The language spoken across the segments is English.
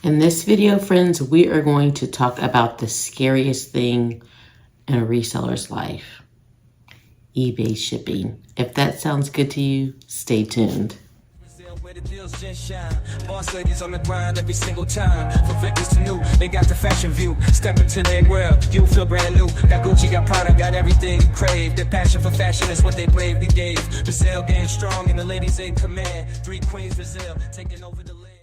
In this video, friends, we are going to talk about the scariest thing in a reseller's life, eBay shipping. If that sounds good to you, stay tuned. Where the deals just shine. Boss ladies on the grind every single time. From victims to new, they got the fashion view. Step into their world, you feel brand new. Got Gucci, got Prada, got everything you crave. Their passion for fashion is what they bravely gave. Brazil getting strong and the ladies in command. 3 queens Brazil taking over the land.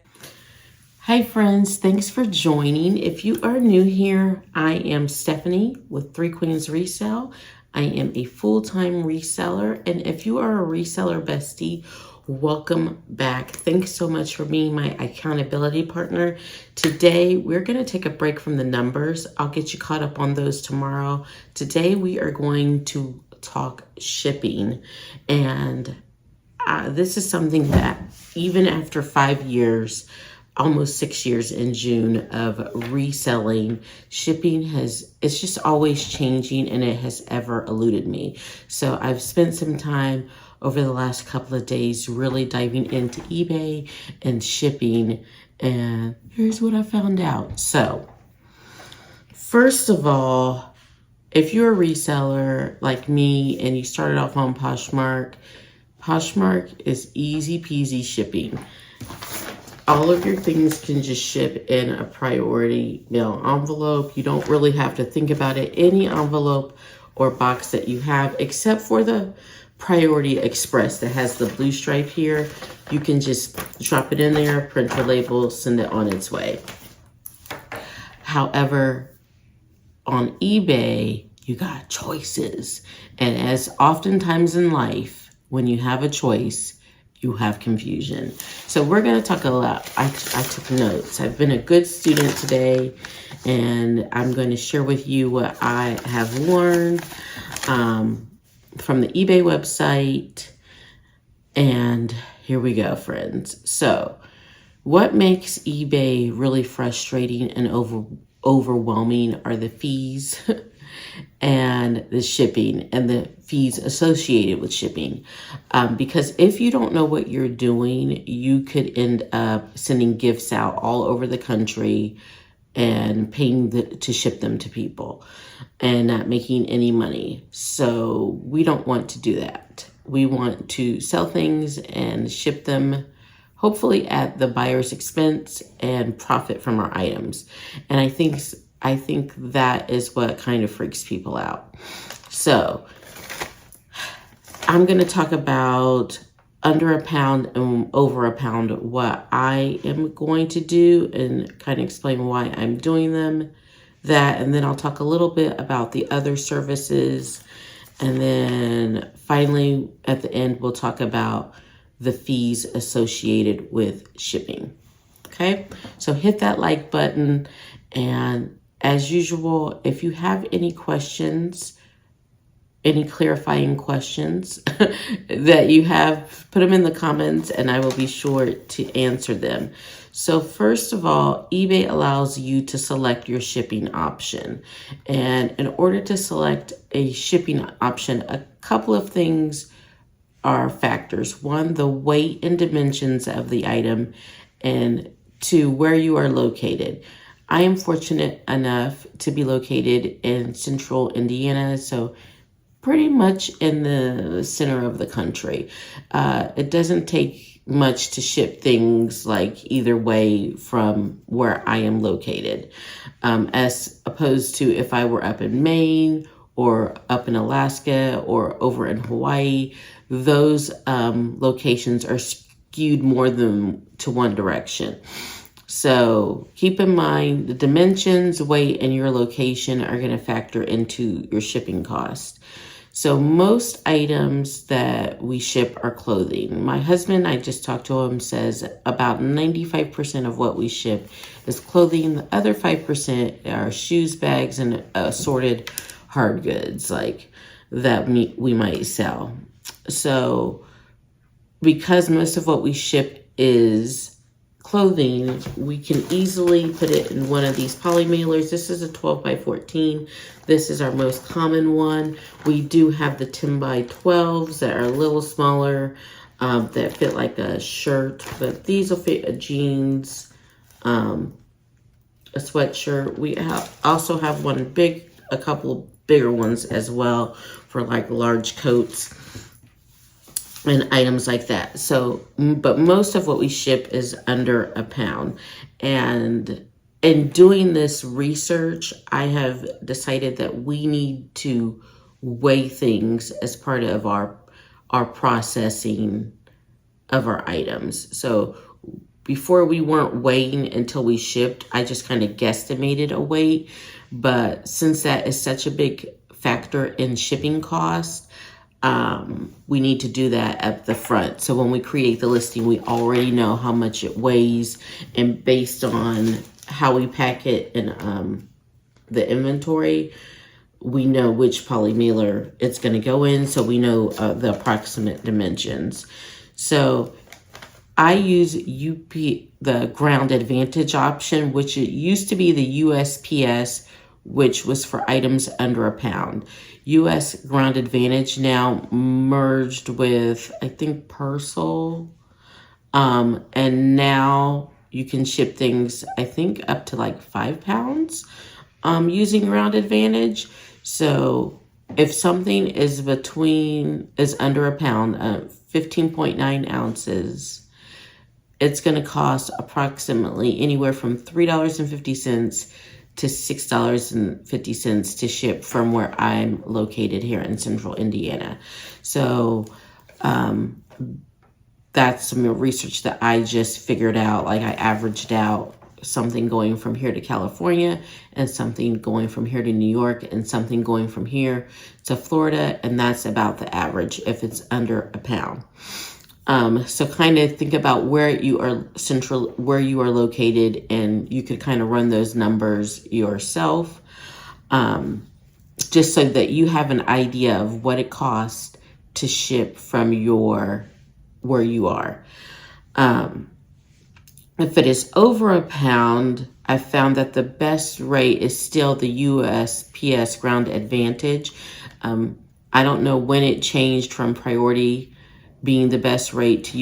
Hi friends, thanks for joining. If you are new here, I am Stephanie with 3 Queens Resell. I am a full-time reseller, and if you are a reseller bestie, welcome back. Thanks so much for being my accountability partner. Today, we're going to take a break from the numbers. I'll get you caught up on those tomorrow. Today, we are going to talk shipping, and this is something that even after 5 years, almost 6 years in June of reselling, shipping it's just always changing, and it has ever eluded me. So I've spent some time over the last couple of days really diving into eBay and shipping, and here's what I found out. So first of all, if you're a reseller like me and you started off on Poshmark is easy peasy shipping. All of your things can just ship in a priority mail envelope. You don't really have to think about it. Any envelope or box that you have, except for the Priority Express that has the blue stripe here, you can just drop it in there, print your label, send it on its way. However, on eBay, you got choices. And as oftentimes in life, when you have a choice, you have confusion. So we're going to talk a lot. I took notes. I've been a good student today, and I'm going to share with you what I have learned from the eBay website. And here we go, friends. So what makes eBay really frustrating and overwhelming are the fees and the shipping and the fees associated with shipping. Because if you don't know what you're doing, you could end up sending gifts out all over the country and paying to ship them to people and not making any money. So we don't want to do that. We want to sell things and ship them hopefully at the buyer's expense and profit from our items. And I think that is what kind of freaks people out. So I'm going to talk about under a pound and over a pound, what I am going to do, and kind of explain why I'm doing that. And then I'll talk a little bit about the other services. And then finally, at the end, we'll talk about the fees associated with shipping. Okay, so hit that like button. And as usual, if you have any questions, any clarifying questions that you have, put them in the comments and I will be sure to answer them. So first of all, eBay allows you to select your shipping option. And in order to select a shipping option, a couple of things are factors. One, the weight and dimensions of the item, and 2, where you are located. I am fortunate enough to be located in central Indiana, so pretty much in the center of the country. It doesn't take much to ship things like either way from where I am located, as opposed to if I were up in Maine or up in Alaska or over in Hawaii. Those locations are skewed more than to one direction. So keep in mind the dimensions, weight, and your location are going to factor into your shipping cost. So most items that we ship are clothing. My husband, I just talked to him, says about 95% of what we ship is clothing. The other 5% are shoes, bags, and assorted hard goods like that we might sell. So because most of what we ship is clothing, we can easily put it in one of these poly mailers. This is a 12 by 14. This is our most common one. We do have the 10 by 12s that are a little smaller, that fit like a shirt, but these will fit a jeans, a sweatshirt. We also have a couple bigger ones as well for like large coats and items like that. So, but most of what we ship is under a pound. And in doing this research, I have decided that we need to weigh things as part of our processing of our items. So before we weren't weighing until we shipped, I just kind of guesstimated a weight. But since that is such a big factor in shipping costs, we need to do that at the front. So when we create the listing, we already know how much it weighs, and based on how we pack it in the inventory, we know which poly mailer it's going to go in, so we know the approximate dimensions. So I use the Ground Advantage option, which it used to be the USPS, which was for items under a pound. US Ground Advantage now merged with, I think, Purcell. And now you can ship things, I think, up to like 5 pounds using Ground Advantage. So if something is under a pound, 15.9 ounces, it's going to cost approximately anywhere from $3.50 to $6.50 to ship from where I'm located here in Central Indiana. So that's some research that I just figured out. Like, I averaged out something going from here to California, and something going from here to New York, and something going from here to Florida, and that's about the average if it's under a pound. So kind of think about where you are located, and you could kind of run those numbers yourself, just so that you have an idea of what it costs to ship from where you are. If it is over a pound, I found that the best rate is still the USPS Ground Advantage. I don't know when it changed from priority being the best rate to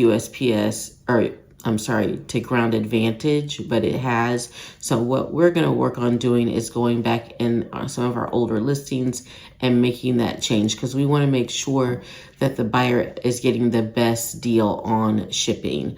to Ground Advantage, but it has. So what we're going to work on doing is going back in some of our older listings and making that change, because we want to make sure that the buyer is getting the best deal on shipping,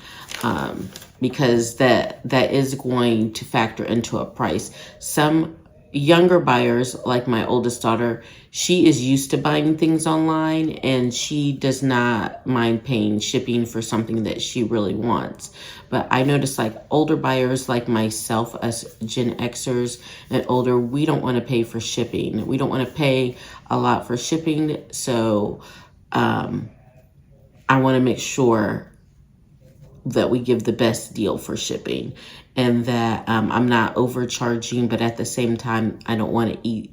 because that is going to factor into a price. Some younger buyers, like my oldest daughter, she is used to buying things online, and she does not mind paying shipping for something that she really wants. But I noticed, like, older buyers like myself, us Gen Xers and older, we don't want to pay for shipping. We don't want to pay a lot for shipping. So I want to make sure that we give the best deal for shipping, and that I'm not overcharging, but at the same time, I don't want to eat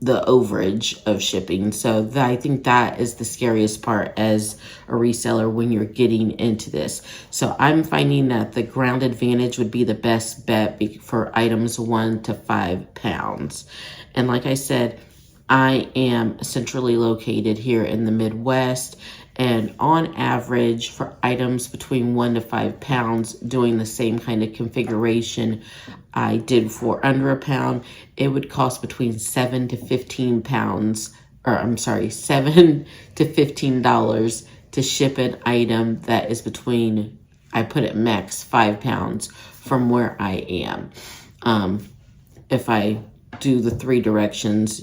the overage of shipping. So I think that is the scariest part as a reseller when you're getting into this. So I'm finding that the Ground Advantage would be the best bet for items 1 to 5 pounds. And like I said, I am centrally located here in the Midwest, and on average for items between 1 to 5 pounds, doing the same kind of configuration I did for under a pound, it would cost between $7 to $15 to ship an item that is between, I put it max, 5 pounds from where I am. If I do the 3 directions,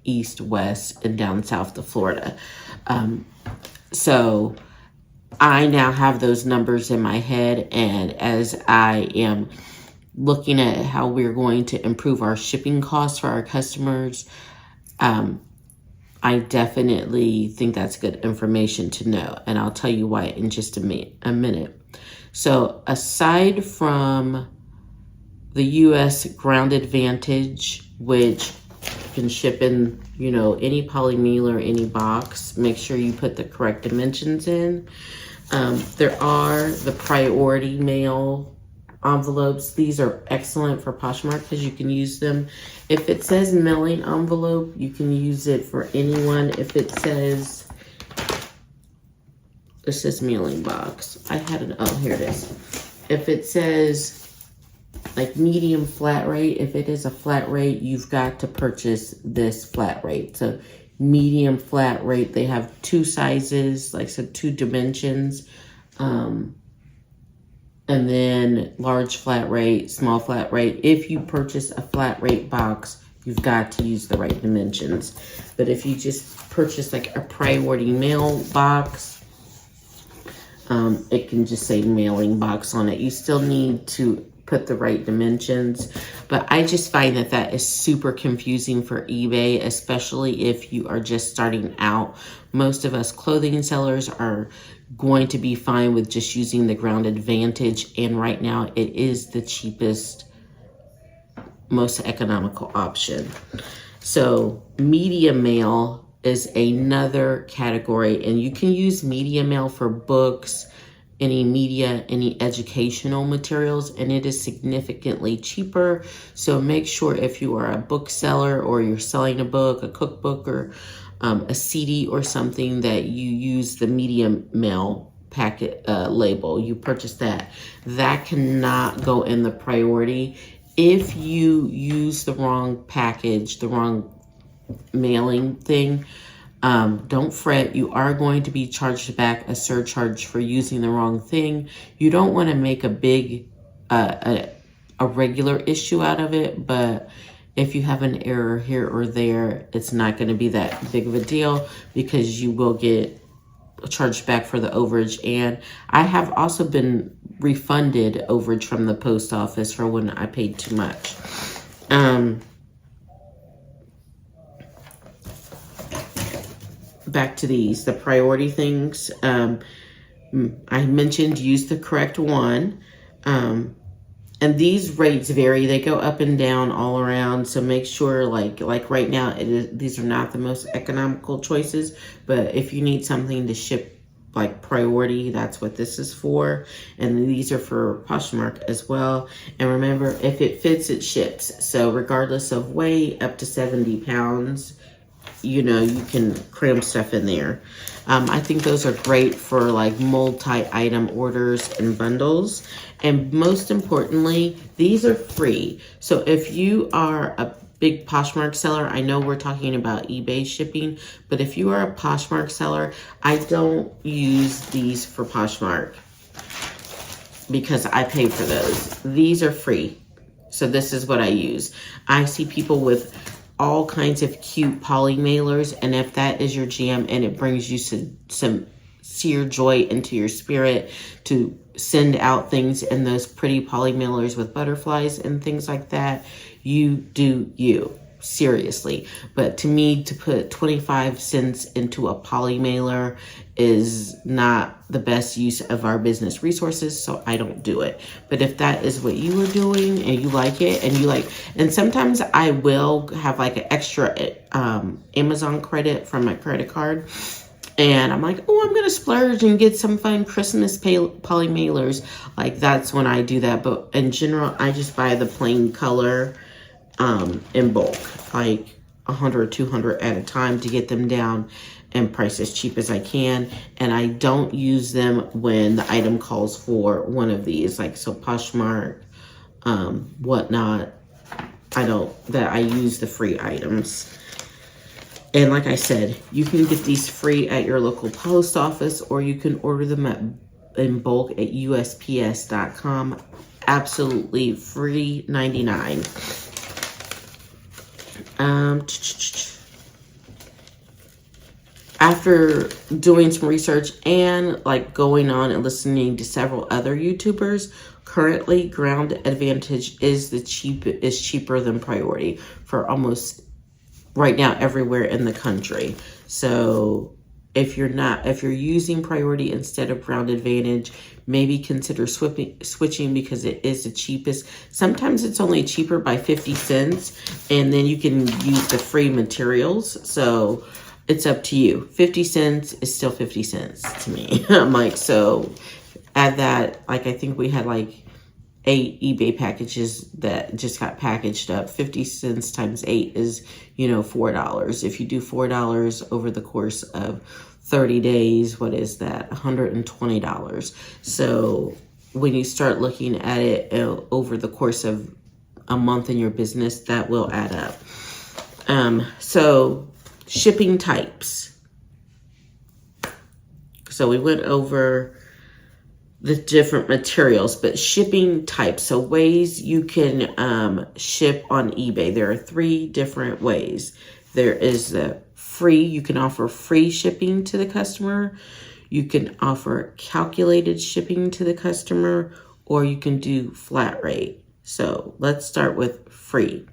east, west, and down south to Florida. So I now have those numbers in my head, and as I am looking at how we're going to improve our shipping costs for our customers, I definitely think that's good information to know, and I'll tell you why in just a minute. So aside from the US Ground Advantage, which can ship in, any poly mailer, any box, make sure you put the correct dimensions in. There are the priority mail envelopes. These are excellent for Poshmark because you can use them. If it says mailing envelope, you can use it for anyone. If it says mailing box, here it is. If it says like medium flat rate, if it is a flat rate, you've got to purchase this flat rate. So medium flat rate, they have 2 sizes, like so 2 dimensions. And then large flat rate, small flat rate. If you purchase a flat rate box, you've got to use the right dimensions. But if you just purchase like a priority mail box, it can just say mailing box on it. You still need to put the right dimensions. But I just find that that is super confusing for eBay, especially if you are just starting out. Most of us clothing sellers are going to be fine with just using the Ground Advantage. And right now it is the cheapest, most economical option. So media mail is another category, and you can use media mail for books, any media, any educational materials, and it is significantly cheaper. So make sure if you are a bookseller or you're selling a book, a cookbook, or a CD or something, that you use the media mail packet label. You purchase that. That cannot go in the priority. If you use the wrong package, the wrong mailing thing, don't fret. You are going to be charged back a surcharge for using the wrong thing. You don't want to make a big a regular issue out of it, but if you have an error here or there, it's not going to be that big of a deal, because you will get charged back for the overage. And I have also been refunded overage from the post office for when I paid too much. Back to the priority things. I mentioned use the correct one. And these rates vary. They go up and down all around. So make sure, like right now, these are not the most economical choices. But if you need something to ship like priority, that's what this is for. And these are for Poshmark as well. And remember, if it fits, it ships. So regardless of weight, up to 70 pounds, you know, you can cram stuff in there. I think those are great for like multi-item orders and bundles. And most importantly, these are free. So if you are a big Poshmark seller, I know we're talking about eBay shipping, but if you are a Poshmark seller, I don't use these for Poshmark because I pay for those. These are free. So this is what I use. I see people with all kinds of cute poly mailers, and if that is your jam and it brings you some sheer joy into your spirit to send out things in those pretty poly mailers with butterflies and things like that, you do you. Seriously. But to me, to put 25 cents into a poly mailer is not the best use of our business resources, so I don't do it. But if that is what you are doing and you like it, and sometimes I will have like an extra Amazon credit from my credit card, and I'm like, oh, I'm gonna splurge and get some fun Christmas poly mailers. Like, that's when I do that. But in general, I just buy the plain color in bulk, like 100 or 200 at a time, to get them down and price as cheap as I can. And I don't use them when the item calls for one of these, like, so Poshmark, whatnot. I use the free items. And like I said, you can get these free at your local post office, or you can order them in bulk at USPS.com. Absolutely free, $99. After doing some research and like going on and listening to several other YouTubers, currently Ground Advantage is cheaper than Priority for almost right now everywhere in the country. So if you're using Priority instead of Ground Advantage, maybe consider switching, because it is the cheapest. Sometimes it's only cheaper by 50 cents, and then you can use the free materials. So it's up to you. 50 cents is still 50 cents to me. I'm like, so add that, like, I think we had like 8 eBay packages that just got packaged up. 50 cents times 8 is, $4. If you do $4 over the course of 30 days, what is that? $120. So when you start looking at it over the course of a month in your business, that will add up. So shipping types. So we went over the different materials, but shipping types. So ways you can ship on eBay. There are 3 different ways. There is the free, you can offer free shipping to the customer. You can offer calculated shipping to the customer, or you can do flat rate. So let's start with free.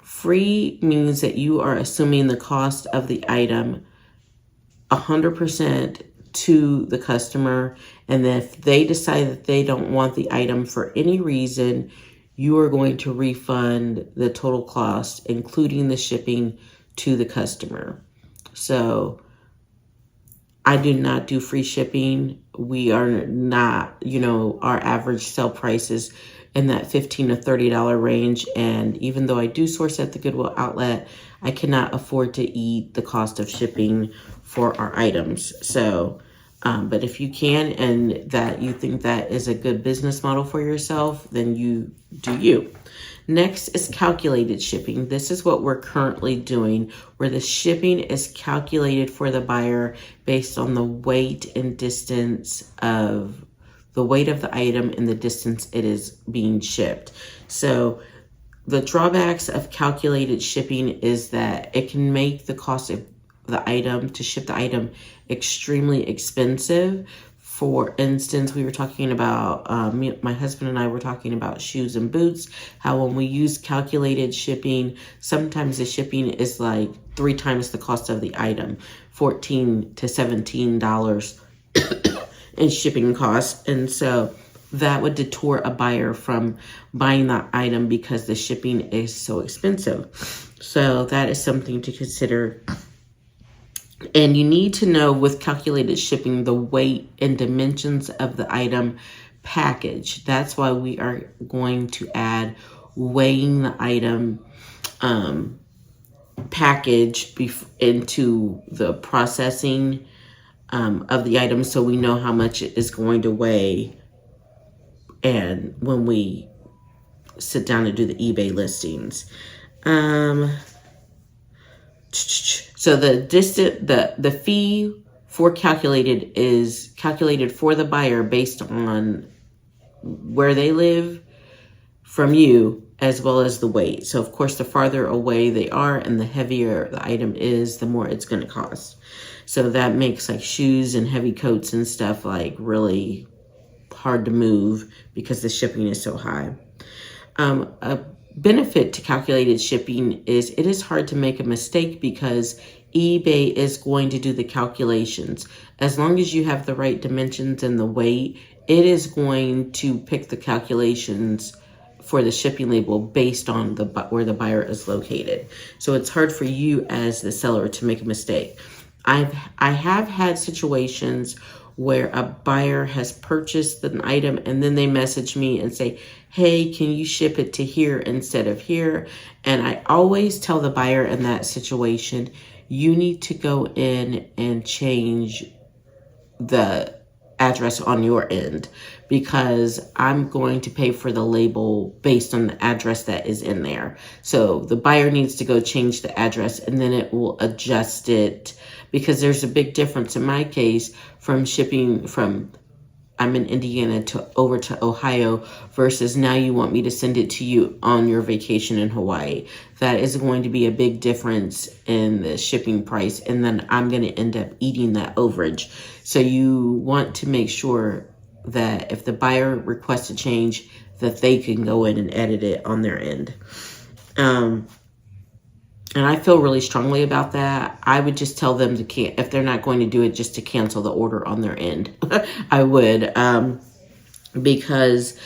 Free means that you are assuming the cost of the item 100% to the customer, and then if they decide that they don't want the item for any reason, you are going to refund the total cost, including the shipping, to the customer. So I do not do free shipping. We are not, our average sell price is in that $15 to $30 range. And even though I do source at the Goodwill outlet, I cannot afford to eat the cost of shipping for our items. So, but if you can, and that you think that is a good business model for yourself, then you do you. Next is calculated shipping. This is what we're currently doing, where the shipping is calculated for the buyer based on the weight and distance of the weight of the item and the distance it is being shipped. So the drawbacks of calculated shipping is that it can make the cost of the item, to ship the item, extremely expensive. For instance, we were talking about, my husband and I were talking about shoes and boots, how when we use calculated shipping, sometimes the shipping is like 3 times the cost of the item, $14 to $17 in shipping costs. And so that would deter a buyer from buying that item because the shipping is so expensive. So that is something to consider. And you need to know with calculated shipping the weight and dimensions of the item package. That's why we are going to add weighing the item package into the processing of the item, so we know how much it is going to weigh, and when we sit down to do the eBay listings. So the fee for calculated is calculated for the buyer based on where they live from you, as well as the weight. So of course, the farther away they are and the heavier the item is, the more it's going to cost. So that makes like shoes and heavy coats and stuff like really hard to move because the shipping is so high. A benefit to calculated shipping is it is hard to make a mistake because eBay is going to do the calculations. As long as you have the right dimensions and the weight, it is going to pick the calculations for the shipping label based on where the buyer is located. So it's hard for you as the seller to make a mistake. I have had situations where a buyer has purchased an item and then they message me and say, hey, can you ship it to here instead of here? And I always tell the buyer in that situation, you need to go in and change the address on your end, because I'm going to pay for the label based on the address that is in there. So the buyer needs to go change the address and then it will adjust it, because there's a big difference in my case from shipping from I'm in Indiana over to Ohio versus now you want me to send it to you on your vacation in Hawaii. That is going to be a big difference in the shipping price, and then I'm going to end up eating that overage. So you want to make sure that if the buyer requests a change, that they can go in and edit it on their end. And I feel really strongly about that. I would just tell them to if they're not going to do it, just to cancel the order on their end. I would, because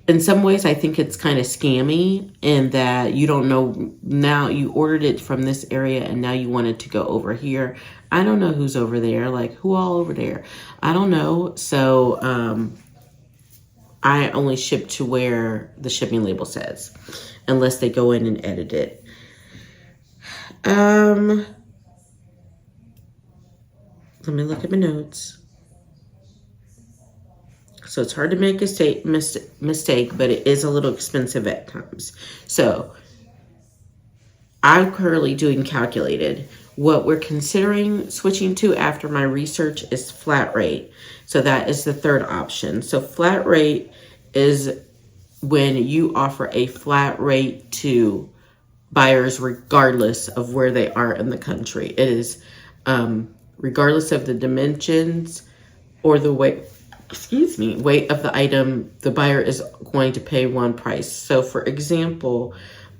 in some ways I think it's kind of scammy in that you don't know, now you ordered it from this area and now you want it to go over here. I don't know who's over there, like who all over there? I don't know. So I only ship to where the shipping label says, unless they go in and edit it. Let me look at my notes. So it's hard to make a mistake, but it is a little expensive at times. So I'm currently doing calculated. What we're considering switching to after my research is flat rate. So that is the third option. So flat rate is when you offer a flat rate to buyers regardless of where they are in the country. It is regardless of the dimensions or the weight of the item, the buyer is going to pay one price. So for example,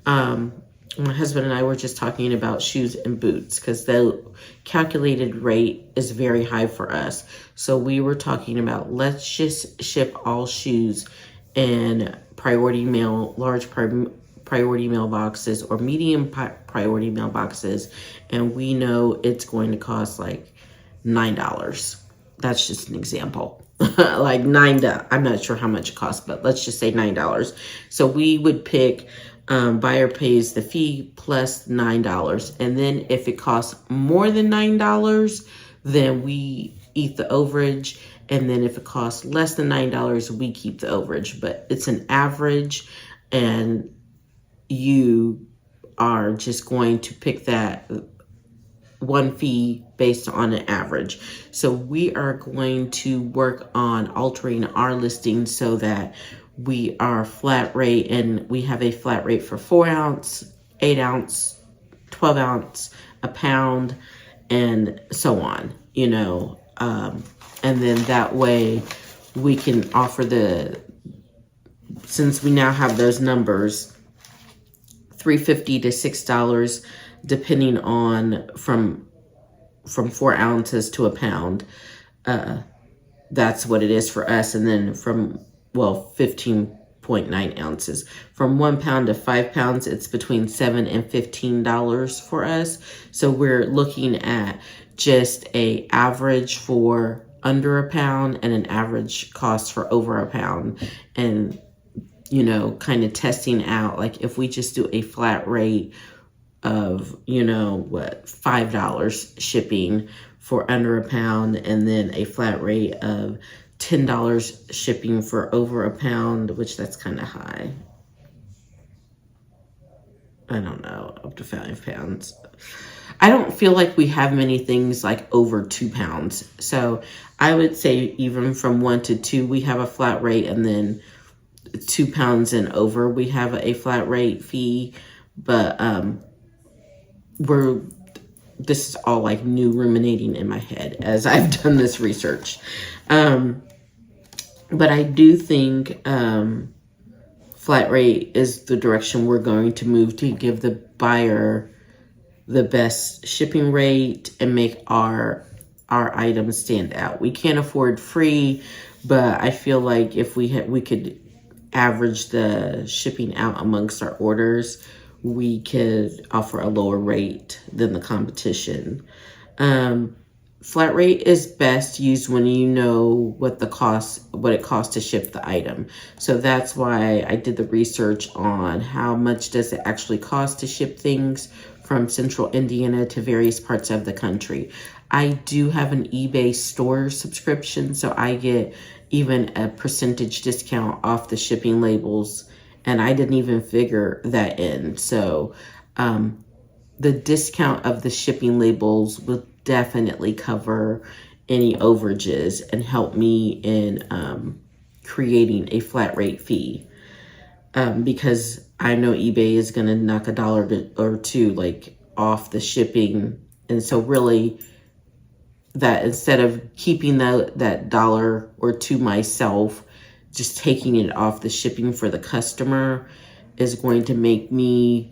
my husband and I were just talking about shoes and boots because the calculated rate is very high for us. So we were talking about, let's just ship all shoes in priority mail, large priority mailboxes or medium priority mailboxes. And we know it's going to cost like $9. That's just an example. Like $9. I'm not sure how much it costs, but let's just say $9. So we would pick buyer pays the fee plus $9. And then if it costs more than $9, then we eat the overage. And then if it costs less than $9, we keep the overage. But it's an average, and you are just going to pick that one fee based on an average. So we are going to work on altering our listing so that we are flat rate, and we have a flat rate for 4 ounce, 8 ounce, 12 ounce, a pound, and so on, you know. And then that way we can offer since we now have those numbers, $3.50 to $6, depending on from 4 ounces to a pound. That's what it is for us. And then 15.9 ounces. From 1 pound to 5 pounds, it's between $7 and $15 for us. So we're looking at just a average for under a pound and an average cost for over a pound. And, you know, kind of testing out, like if we just do a flat rate of, you know, $5 shipping for under a pound, and then a flat rate of $10 shipping for over a pound, which that's kind of high. I don't know, up to 5 pounds. I don't feel like we have many things like over 2 pounds. So I would say even from 1 to 2, we have a flat rate, and then 2 pounds and over, we have a flat rate fee. But this is all like new ruminating in my head as I've done this research. But I do think flat rate is the direction we're going to move to give the buyer the best shipping rate and make our items stand out. We can't afford free, but I feel like if we could average the shipping out amongst our orders, we could offer a lower rate than the competition. Flat rate is best used when you know what it costs to ship the item. So that's why I did the research on how much does it actually cost to ship things from central Indiana to various parts of the country. I do have an eBay store subscription, so I get even a percentage discount off the shipping labels, and I didn't even figure that in. So the discount of the shipping labels will definitely cover any overages and help me in creating a flat rate fee, because I know eBay is going to knock $1 or $2 like off the shipping. And so really, that instead of keeping that $1 or $2 myself, just taking it off the shipping for the customer is going to make my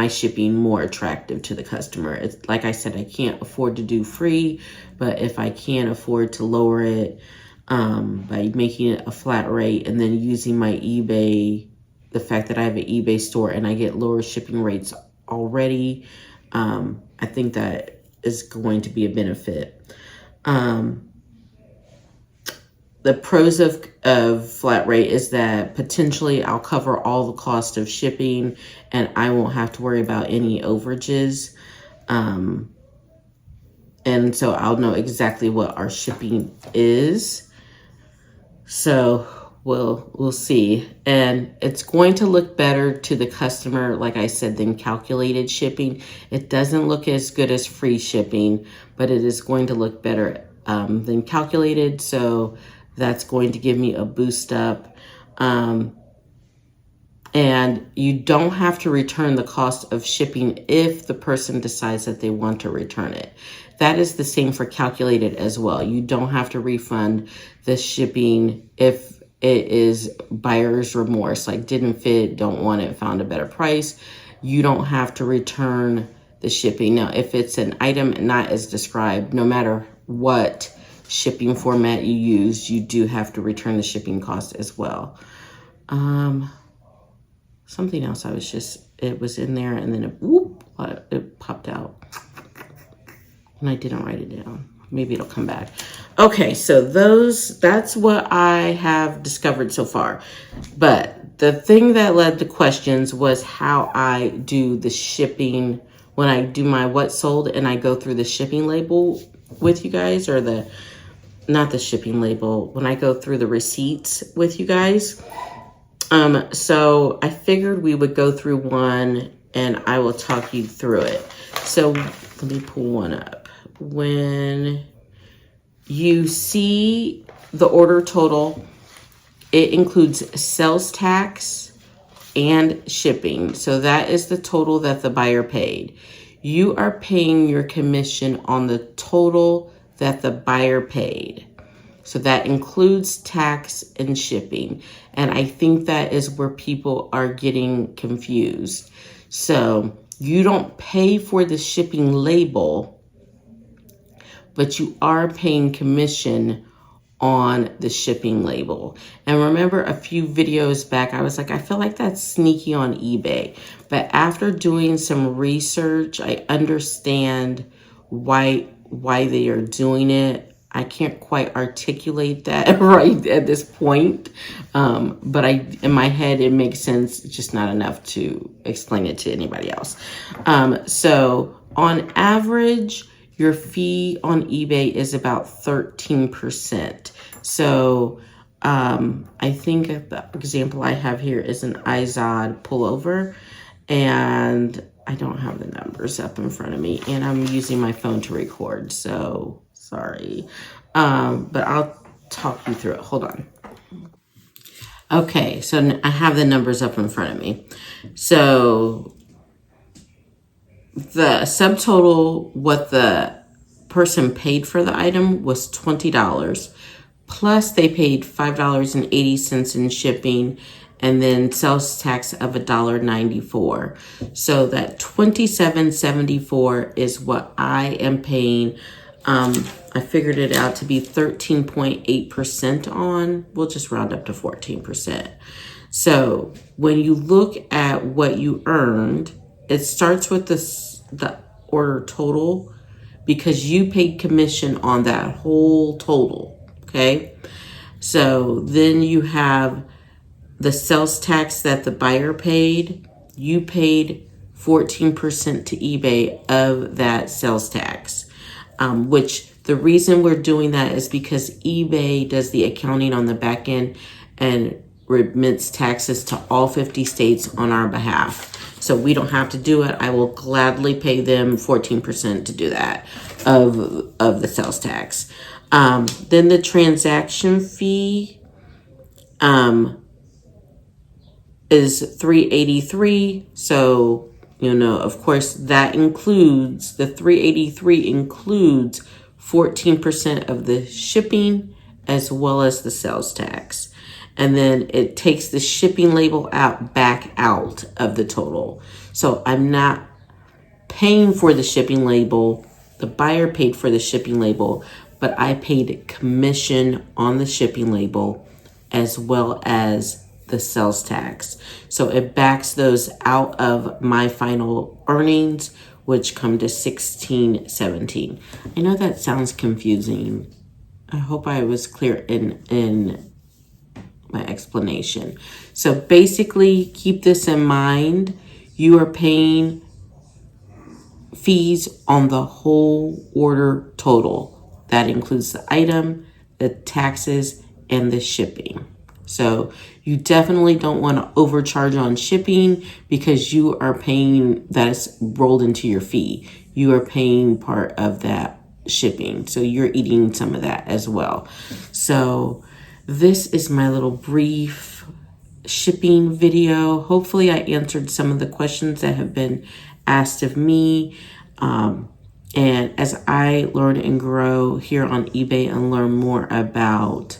shipping more attractive to the customer. It's like I said, I can't afford to do free, but if I can afford to lower it by making it a flat rate, and then using my eBay, the fact that I have an eBay store and I get lower shipping rates already, I think that is going to be a benefit. The pros of flat rate is that potentially I'll cover all the cost of shipping and I won't have to worry about any overages. And so I'll know exactly what our shipping is. So we'll see. And it's going to look better to the customer, like I said, than calculated shipping. It doesn't look as good as free shipping, but it is going to look better than calculated. So that's going to give me a boost up. And you don't have to return the cost of shipping if the person decides that they want to return it. That is the same for calculated as well. You don't have to refund the shipping if it is buyer's remorse, like didn't fit, don't want it, found a better price. You don't have to return the shipping. Now, if it's an item not as described, no matter what shipping format you use, you do have to return the shipping cost as well. Something else it was in there and then it popped out. And I didn't write it down. Maybe it'll come back. Okay, so that's what I have discovered so far. But the thing that led to questions was how I do the shipping when I do my what sold and I go through the shipping label with you guys, or not the shipping label, when I go through the receipts with you guys. So I figured we would go through one and I will talk you through it. So let me pull one up. When you see the order total, it includes sales tax and shipping. So that is the total that the buyer paid. You are paying your commission on the total that the buyer paid. So that includes tax and shipping. And I think that is where people are getting confused. So you don't pay for the shipping label, but you are paying commission on the shipping label. And remember a few videos back, I was like, I feel like that's sneaky on eBay. But after doing some research, I understand why they are doing it. I can't quite articulate that right at this point. But in my head, it makes sense. It's just not enough to explain it to anybody else. So on average, your fee on eBay is about 13%. So I think the example I have here is an Izod pullover, and I don't have the numbers up in front of me, and I'm using my phone to record, so sorry. But I'll talk you through it. Hold on. Okay, so I have the numbers up in front of me. So the subtotal, what the person paid for the item was $20, plus they paid $5.80 in shipping, and then sales tax of $1.94. So that $27.74 is what I am paying. I figured it out to be 13.8% on. We'll just round up to 14%. So when you look at what you earned, it starts with the order total, because you paid commission on that whole total, okay? So then you have the sales tax that the buyer paid. You paid 14% to eBay of that sales tax, which the reason we're doing that is because eBay does the accounting on the back end and remits taxes to all 50 states on our behalf. So we don't have to do it. I will gladly pay them 14% to do that of the sales tax. Then the transaction fee is $383. So, of course, that includes, the $383 includes 14% of the shipping as well as the sales tax. And then it takes the shipping label back out of the total. So I'm not paying for the shipping label. The buyer paid for the shipping label, but I paid commission on the shipping label as well as the sales tax. So it backs those out of my final earnings, which come to $16.17. I know that sounds confusing. I hope I was clear in my explanation. So basically, keep this in mind. You are paying fees on the whole order total. That includes the item, the taxes, and the shipping. So you definitely don't want to overcharge on shipping because you are paying, that's rolled into your fee. You are paying part of that shipping. So you're eating some of that as well. So this is my little brief shipping video. Hopefully I answered some of the questions that have been asked of me. And as I learn and grow here on eBay and learn more about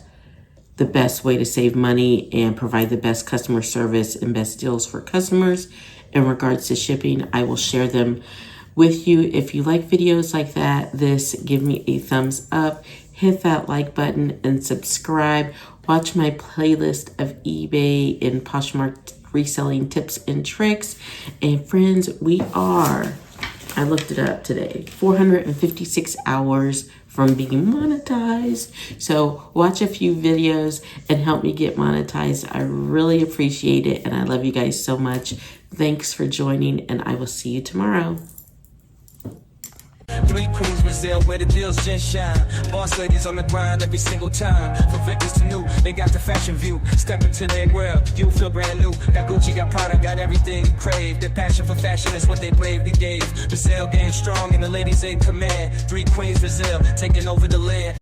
the best way to save money and provide the best customer service and best deals for customers in regards to shipping, I will share them with you. If you like videos like that, give me a thumbs up, hit that like button and subscribe. Watch my playlist of eBay and Poshmark reselling tips and tricks. And friends, I looked it up today, 456 hours from being monetized. So watch a few videos and help me get monetized. I really appreciate it. And I love you guys so much. Thanks for joining, and I will see you tomorrow. 3 queens Brazil, where the deals just shine. Boss ladies on the grind every single time. From Vegas to new, they got the fashion view. Step into their world, you feel brand new. Got Gucci, got Prada, got everything you crave. Their passion for fashion is what they bravely gave. Brazil game strong and the ladies in command. 3 queens Brazil, taking over the land.